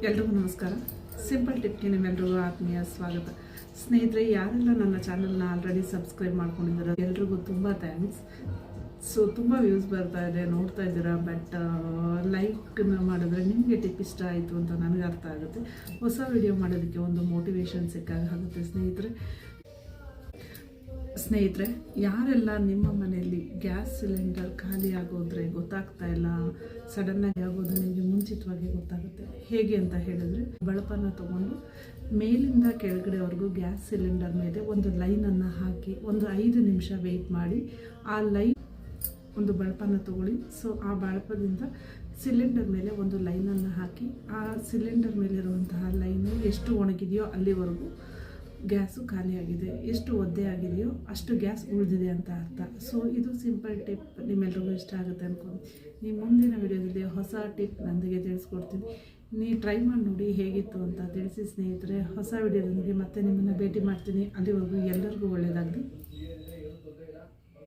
ಎಲ್ರಿಗೂ ನಮಸ್ಕಾರ. ಸಿಂಪಲ್ ಟಿಪ್ಗೆ ನಿಮ್ಮೆಲ್ರಿಗೂ ಆತ್ಮೀಯ ಸ್ವಾಗತ. ಸ್ನೇಹಿತರೆ, ಯಾರೆಲ್ಲ ನನ್ನ ಚಾನಲ್ನ ಆಲ್ರೆಡಿ ಸಬ್ಸ್ಕ್ರೈಬ್ ಮಾಡ್ಕೊಂಡಿದ್ದೀರ ಎಲ್ರಿಗೂ ತುಂಬ ಥ್ಯಾಂಕ್ಸ್. ಸೊ ತುಂಬ ವ್ಯೂಸ್ ಬರ್ತಾ ಇದೆ, ನೋಡ್ತಾ ಇದ್ದೀರಾ. ಬಟ್ ಲೈಕ್ನ ಮಾಡಿದ್ರೆ ನಿಮಗೆ ಟಿಪ್ ಇಷ್ಟ ಆಯಿತು ಅಂತ ನನಗೆ ಅರ್ಥ ಆಗುತ್ತೆ. ಹೊಸ ವಿಡಿಯೋ ಮಾಡೋದಕ್ಕೆ ಒಂದು ಮೋಟಿವೇಶನ್ ಸಿಕ್ಕಾಗುತ್ತೆ. ಸ್ನೇಹಿತರೆ, ಯಾರೆಲ್ಲ ನಿಮ್ಮ ಮನೆಯಲ್ಲಿ ಗ್ಯಾಸ್ ಸಿಲಿಂಡರ್ ಖಾಲಿ ಆಗೋದ್ರೆ ಗೊತ್ತಾಗ್ತಾ ಇಲ್ಲ, ಸಡನ್ನಾಗಿ ಆಗೋದು ನಿಮಗೆ ಮುಂಚಿತವಾಗಿ ಗೊತ್ತಾಗುತ್ತೆ. ಹೇಗೆ ಅಂತ ಹೇಳಿದ್ರೆ, ಬಳಪನ್ನು ತಗೊಂಡು ಮೇಲಿಂದ ಕೆಳಗಡೆವರೆಗೂ ಗ್ಯಾಸ್ ಸಿಲಿಂಡರ್ ಮೇಲೆ ಒಂದು ಲೈನನ್ನು ಹಾಕಿ ಒಂದು 5 ನಿಮಿಷ ವೆಯ್ಟ್ ಮಾಡಿ, ಆ ಲೈನ್ ಒಂದು ಬಳಪನ್ನು ತಗೊಳ್ಳಿ. ಸೊ ಆ ಬಳಪದಿಂದ ಸಿಲಿಂಡರ್ ಮೇಲೆ ಒಂದು ಲೈನನ್ನು ಹಾಕಿ, ಆ ಸಿಲಿಂಡರ್ ಮೇಲಿರುವಂತಹ ಲೈನು ಎಷ್ಟು ಒಣಗಿದೆಯೋ ಅಲ್ಲಿವರೆಗೂ ಗ್ಯಾಸು ಖಾಲಿಯಾಗಿದೆ, ಎಷ್ಟು ಒದ್ದೆ ಆಗಿದೆಯೋ ಅಷ್ಟು ಗ್ಯಾಸ್ ಉಳಿದಿದೆ ಅಂತ ಅರ್ಥ. ಸೊ ಇದು ಸಿಂಪಲ್ ಟಿಪ್, ನಿಮ್ಮೆಲ್ರಿಗೂ ಇಷ್ಟ ಆಗುತ್ತೆ ಅಂದ್ಕೊಂಡು ನೀವು ಮುಂದಿನ ವಿಡಿಯೋದಲ್ಲಿ ಹೊಸ ಟಿಪ್ ನೊಂದಿಗೆ ತಿಳಿಸ್ಕೊಡ್ತೀನಿ. ನೀವು ಟ್ರೈ ಮಾಡಿ ನೋಡಿ ಹೇಗಿತ್ತು ಅಂತ ತಿಳಿಸಿ ಸ್ನೇಹಿತರೆ. ಹೊಸ ವಿಡಿಯೋದೊಂದಿಗೆ ಮತ್ತೆ ನಿಮ್ಮನ್ನು ಭೇಟಿ ಮಾಡ್ತೀನಿ. ಅಲ್ಲಿವರೆಗೂ ಎಲ್ಲರಿಗೂ ಒಳ್ಳೆಯದು.